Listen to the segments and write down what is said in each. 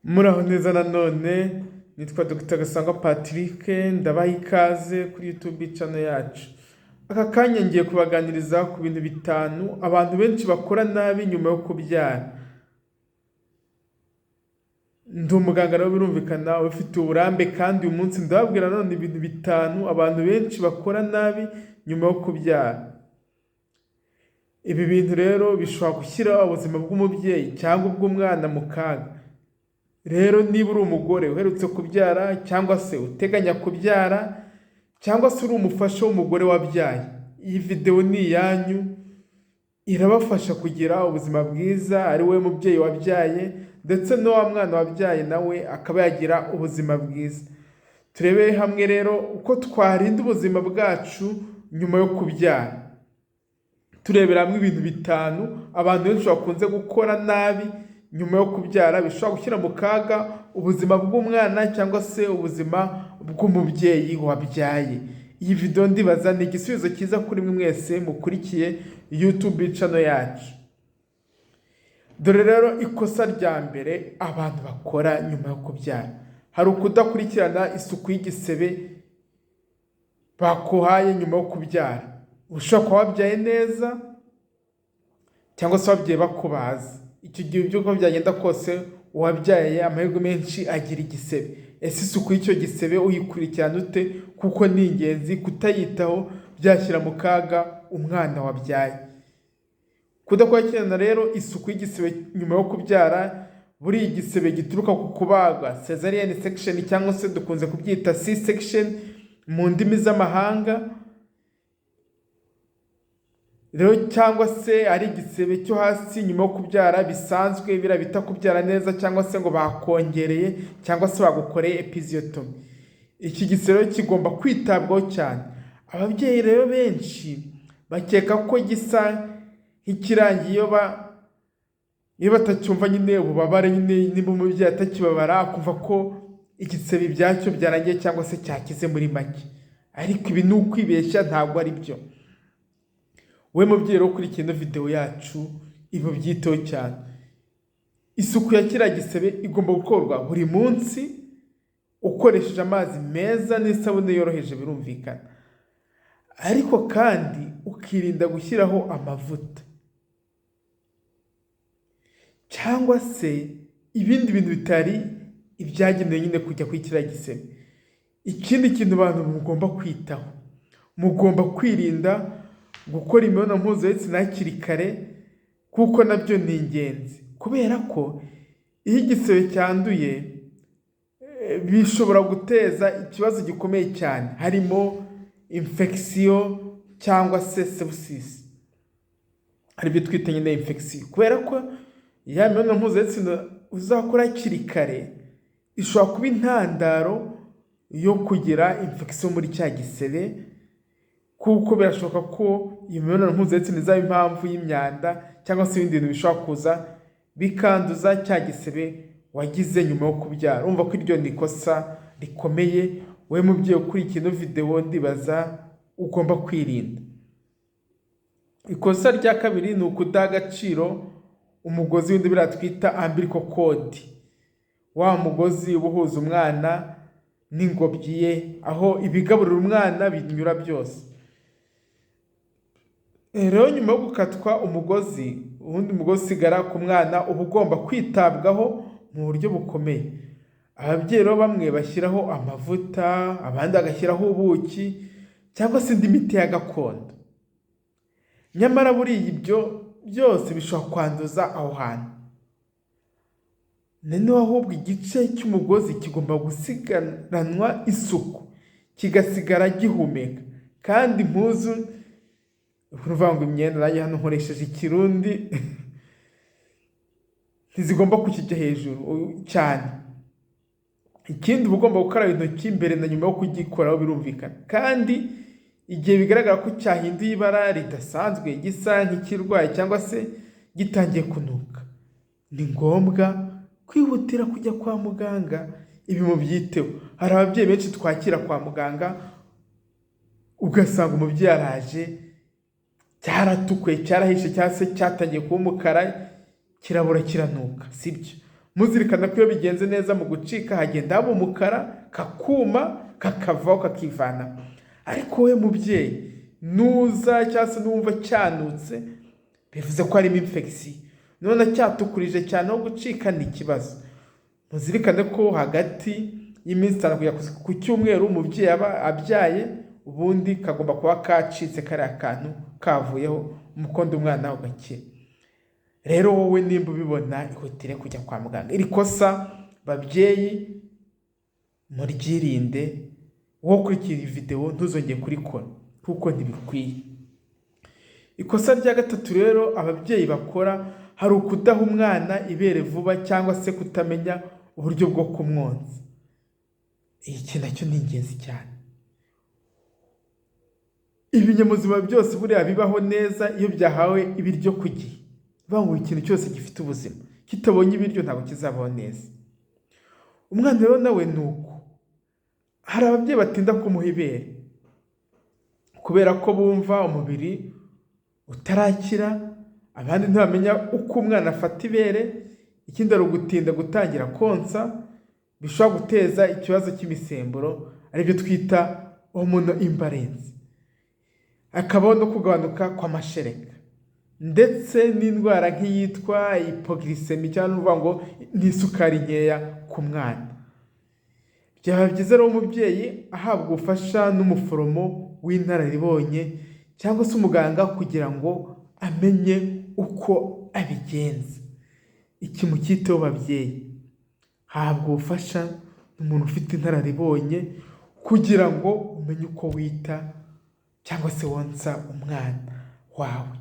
Muraho neza nanone, nitwa Dr. Gasangwa Patrick, ndabaha ikaze kuri YouTube channel yacu. Aka kanya ngiye kubaganiriza ku bintu bitanu abantu benshi bakora nabi nyuma yo kubyara. Ndi umuganga rero birumvikana ufite uburambe, kandi uyu munsi ndababwira none ibintu bitanu abantu benshi bakora nabi nyuma yo kubyara. Ibi bintu rero bishobora gushyira ubuzima bw'umubyeyi cyangwa ubw'umwana mu kaga. Rero niba uri umugore uherutse kubyara cyangwa se uteganya kubyara cyangwa se uri umufasha w'umugore wabyaye, iyi video ni iyanyu, irabafasha kugira ubuzima bwiza ari we mubyeyi wabyaye ndetse no wa mwana wabyaye nawe akaba yagira ubuzima bwiza. Turebe hamwe rero uko twarinda ubuzima bwacu nyuma yo kubyara. Turebera hamwe ibintu bitanu abantu benshi bakunze gukora nabi nyuma yo kubyara bishobora gushyira mu kaga ubuzima bw'umwana cyangwa se ubuzima bw'umubyeyi wabyaye. Iyi video ndibaza ni igisubizo cyiza kuri mwe mwese mukurikiye YouTube channel yacu. Dore rero ikosa rya mbere abantu bakora nyuma yo kubyara, hari ukudakurikirana isuku y'igisebe bakuhaye nyuma yo kubyara. Ushobora kuba wabyaye neza cyangwa se wabyaye bakubaza. Icyo gihe ibyo uko byagenda kose uwabyaye amahirwe menshi agira igisebe. Ese isuku y'icyo gisebe uyikurikirana ute? Kuko ni ingenzi, kutayitaho byashyira mu kaga umwana wabyaye. Kudakurikirana rero isuku y'igisebe nyuma yo kubyara, buri igisebe gituruka ku kubagwa cesarean section cyangwa se dukunze kubyita C section mu ndimi z'amahanga. Rero cyangwa se ari igisebe cyo hasi nyuma yo kubyara bisanzwe birabita kubyara neza cyangwa se ngo bakongereye cyangwa se bagukoreye episiotomy. Iki gisebe kigomba kwitabwaho cyane. Ababyeyi rero benshi bakeka ko gisa nk'ikirangiye iyo batacyumva nyine ububabare, nyine niba umubyeyi atakibabara akumva ko igisebe byacyo byarangiye cyangwa se cyakize muri make. Ariko ibi ni ukwibeshya, ntabwo ari byo. We mubyeyi rero ukurikiye ino video yacu ibi byiteho cyane. Isuku ya kiriya gisebe igomba gukorwa buri munsi ukoresheje amazi meza n'isabune yoroheje birumvikana. Ariko kandi ukirinda gushyiraho amavuta cyangwa se ibindi bintu bitari ibyagenewe nyine kujya kuri kiriya gisebe. Ikindi kintu abantu mugomba kwitaho, mugomba kwirinda gukora imibonano mpuzabitsina hakiri kare, kuko nabyo ni ingenzi. Kubera ko iyo igisebe cyanduye bishobora guteza ikibazo gikomeye cyane, harimo infection cyangwa se sepsis. Hari ibyo twita nyine infection. Kubera ko ya mibonano mpuzabitsina uzakora hakiri kare ishobora kuba intandaro yo kugira infection muri cya gisebe, kuko birashoboka ko iyo mibonano mpuzabitsina izaba impamvu y'imyanda cyangwa se ibindi bintu bishobora kuza bikanduza cya gisebe wagize nyuma yo kubyara. Urumva ko iryo ni ikosa rikomeye. We mubyeyi ukurikiye ino video ndibaza ugomba kwirinda. Ikosa rya kabiri ni ukudaha agaciro umugozi w'indi biriya twita umbilical cord, wa mugozi ubuhuza umwana n'ingobyi ye, aho ibigaburira umwana binyura byose. Rero nyuma yo gukatwa umugozi, ubundi umugozi usigara ku mwana uba ugomba kwitabwaho mu buryo bukomeye. Ababyeyi rero bamwe bashyiraho amavuta, abandi bagashyiraho ubuki cyangwa se indi miti ya gakondo. Nyamara buriya ibyo byose bishobora kwanduza aho hantu. Noneho ahubwo igice cy'umugozi kigomba gusigaranwa isuku, kigasigara gihumeka, kandi impuzu, uruvuga ngo imyenda, nanjye hano nkoresheje ikirundi, ntizigomba kukijya hejuru cyane. Ikindi uba ugomba gukaraba intoki mbere na nyuma yo kugikoraho birumvikana. Kandi igihe bigaragara ko cyahinduye ibara ridasanzwe, gisa nk'ikirwaye cyangwa se gitangiye kunuka, ni ngombwa kwihutira kujya kwa muganga. Ibi mubyiteho. Hari ababyeyi benshi twakira kwa muganga ugasanga umubyeyi araje cyaratukuye, cyarahishe cyangwa se cyatangiye kuba umukara, kirabura kiranuka. Sibyo. muzirikana ko iyo bigenze neza mu gucika hagenda haba umukara kakuma kakavaho kakivana. Ariko we mubyeyi nuza cyangwa se n'uwumva cyanutse bivuze ko harimo infection, none cyatukurije cyane aho gucika ni ikibazo. Muzirikane ko hagati y'iminsi 5 kujya ku cyumweru umubyeyi aba abyaye, ubundi kagomba kuba kacitse kari akantu kavuyeho umukondo umwana ugakira. Rero wowe nimba ubibona ihutire kujya kwa muganga. Iri kosa babyeyi muryirinde, wowe kurikira iyi video ntuzongeye kurikora kuko ntibikwiye. Ikosa rya gatatu rero ababyeyi bakora hari ukudaha umwana ibere vuba cyangwa se kutamenya uburyo bwo kumwonsa. Iki nacyo ni ingenzi cyane. Ibinyamuzima byose buriya bibaho neza iyo byahawe ibiryo ku gihe. Bangu ikintu cyose gifite ubuzima kitabonye ibiryo ntabwo kizabaho neza. Umwana rero nawe nuko hari ababyeyi batinda kumuha ibere kubera ko bumva umubiri utarakira, abandi ntibamenya uko umwana afata ibere. Ikindi ari ugutinda gutangira konsa bishobora guteza ikibazo cy'imisemburo aribyo twita hormone imbalance, akabaho no kugabanuka kw'amashereka ndetse n'indwara nk'iyitwa hypoglycemia cyangwa uvuga ngo ni isukari nkeya ku mwana. Byaba byiza rero umubyeyi ahabwa ubufasha n'umuforomo w'inararibonye cyangwa se umuganga kugira ngo amenye uko abigenza. Iki mucyiteho babyeyi, habwa ubufasha n'umuntu ufite inararibonye kugira ngo umenye uko wita cyangwa se wonsa umwana wawe.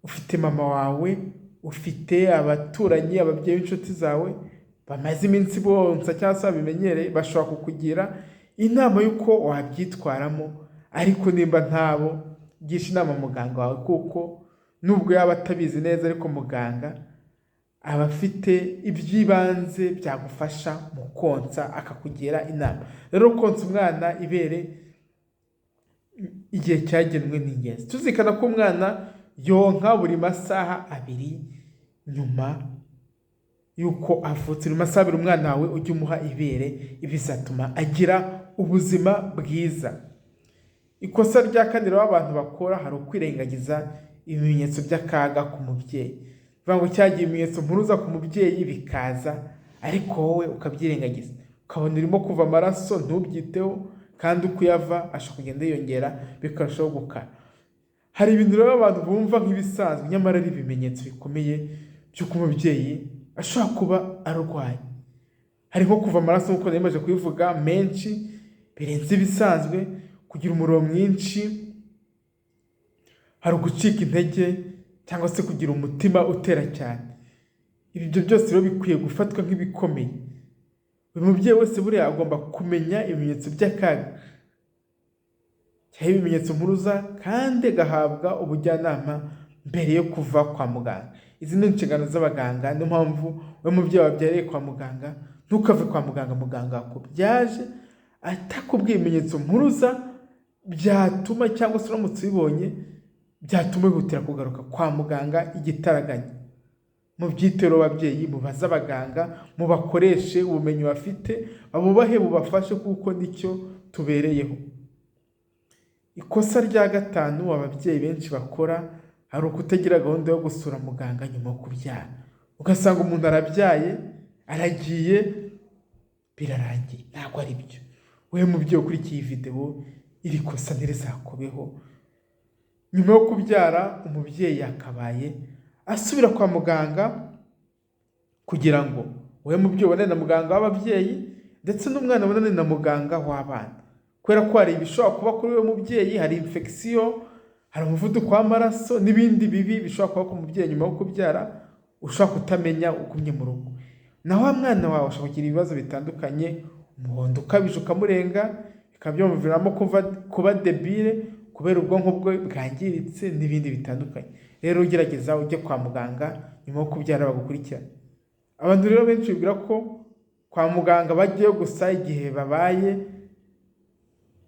Ufite mama wawe, ufite abaturanyi, ababyeyi b'inshuti zawe bamaze iminsi bonsa cyangwa se babimenyereye, bashobora kukugira inama y'uko wabyitwaramo. Ariko nimba ntabo, gisha inama muganga wawe kuko nubwo yaba atabizi neza ariko muganga aba afite iby'ibanze byagufasha mu konsa akakugira inama. Rero konsa umwana ibere igihe cyagenwe ni ingenzi. Tuzirikana ko umwana yonka buri masaha 2 nyuma yuko avutse. Buri masaha 2 umwana wawe ujye umuha ibere, ibizatuma agira ubuzima bwiza. Ikosa rya kane rero abantu bakora hari ukwirengagiza ibimenyetso by'akaga ku mubyeyi. Vango cyagiye ibimenyetso mpuruza ku mubyeyi bikaza ariko wowe ukabyirengagiza, ukabona urimo kuva amaraso ntubyiteho, kandi uko yava ashobora kugenda yiyongera bikarushaho gukara. Hari ibintu rero abantu bumva nk'ibisanzwe nyamara ari ibimenyetso bikomeye by'uko umubyeyi ashobora kuba arwaye. Hari nko kuva amaraso nk'uko nari maze kubivuga menshi birenze ibisanzwe, kugira umuriro mwinshi, hari ugucika intege cyangwa se kugira umutima utera cyane. Ibyo byose rero bikwiye gufatwa nk'ibikomeye. Buri mubyeyi wese buriya agomba kumenya ibimenyetso by'akaga cyangwa ibimenyetso mpuruza, kandi agahabwa ubujyanama mbere yo kuva kwa muganga. Izi ni inshingano z'abaganga. Niyo mpamvu we mubyeyi wabyariye kwa muganga ntukave kwa muganga muganga akubyaje atakubwiye ibimenyetso mpuruza byatuma cyangwa se uramutse ubibonye byatuma wihutira kugaruka kwa muganga igitaraganya. Mu byitero babyeyi mubaza abaganga, mubakoreshe ubumenyi bafite, abubahe bubafashe kuko nicyo tubereyeho. Ikosa rya 5 ababyeyi benshi bakora hari ukutagira gahunda yo gusura muganga nyuma yo kubyara. Ugasanga umuntu arabyaye aragiye birarangiye. Ntabwo ari byo. Wewe mubyeyi ukurikiye iyi video, iri kosa ntirizakubeho. Nyuma yo kubyara umubyeyi yakabaye asubira kwa muganga kugira ngo wewe mubyeyi ubonane na muganga w'ababyeyi ndetse n'umwana ubonane na muganga w'abana. Kubera ko hari ibishobora kuba kuri wewe mubyeyi, hari infection, hari umuvuduko w'amaraso n'ibindi bibi bishobora kuba ku mubyeyi nyuma yo kubyara ushobora kutamenya ukumye mu rugo. Naho wa mwana wawe ashobora kugira ibibazo bitandukanye, umuhondo ukabije ukamurenga, bikaba byamuviramo kuba debile kubera ubwonko bwe bwangiritse n'ibindi bitandukanye. Rero ugerageza ujye kwa muganga nyuma yo kubyara bagukurikirana. Abantu rero benshi bibwira ko kwa muganga bagiye gusa igihe babaye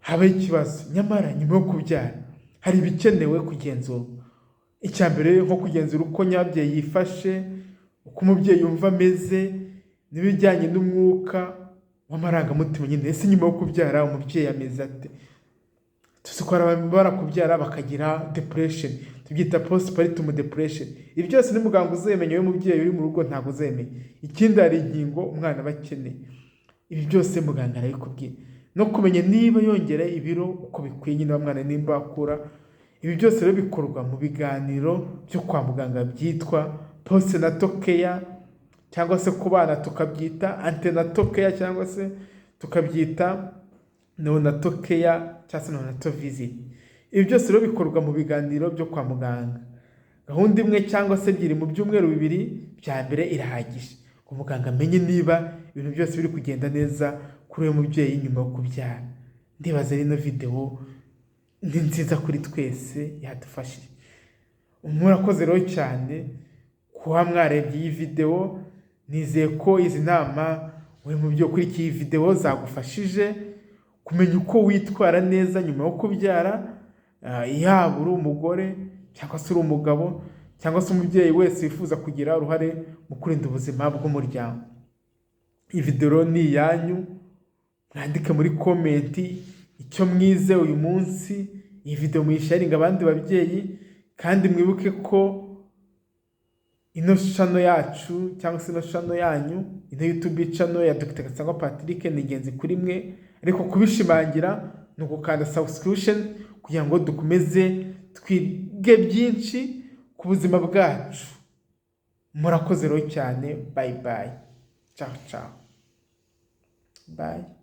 habe ikibazo, nyamara nyuma yo kubyara hari ibikenewe kugenzurwa. Icya mbere nko kugenzura uko nyabyeyi yifashe, uko umubyeyi yumva ameze, n'ibijyanye n'umwuka w'amarangamutima nyine. Ese nyuma yo kubyara umubyeyi ameze ate? Tuzi ko hari abantu barakubyara bakagira depression, tubyita postpartum depression. Ibi byose ni muganga uzemenya, we mubyeyi uri mu rugo ntabwo uzemenya. Ikindi hari inkingo umwana aba akeneye, ibi byose muganga arabikubwira, no kumenya niba yongera ibiro uko bikwiye nyine wa mwana nimba akura. Ibi byose rero bikorwa mu biganiro byo kwa muganga byitwa postnatal care, cyangwa se ku bana tukabyita antenatal care, cyangwa se tukabyita neonatal care cyangwa se neonatal visit. Ibi byose rero bikorwa mu biganiro byo kwa muganga. Gahunda imwe cyangwa se ebyiri mu byumweru bibiri bya mbere irahagije ngo muganga amenye niba ibintu byose biri kugenda neza kuri uyu mubyeyi nyuma yo kubyara. Ndibaza rino video ni nziza kuri twese, yadufashije. Murakoze rero cyane kuba mwarebye iyi video. Nizeye ko izi nama we mu byo kuri iyi video zagufashije kumenya uko witwara neza nyuma yo kubyara, yaba uri umugore cyangwa se uri umugabo cyangwa se umubyeyi wese wifuza kugira uruhare mu kurinda ubuzima bw'umuryango. Iyi video ni iyanyu, mwandike muri comment icyo mwize uyu munsi. Iyi video muyisharinga abandi babyeyi, kandi mwibuke ko ino channel yacu cyangwa se ino channel yanyu, ino YouTube channel ya Dr. Gasangwa Patrick ni ingenzi kuri mwe, ariko kubishimangira ni ugukanda subscription kugira ngo dukomeze twige byinshi ku buzima bwacu. Murakoze rero cyane. Bye bye. Ciao ciao. Bye.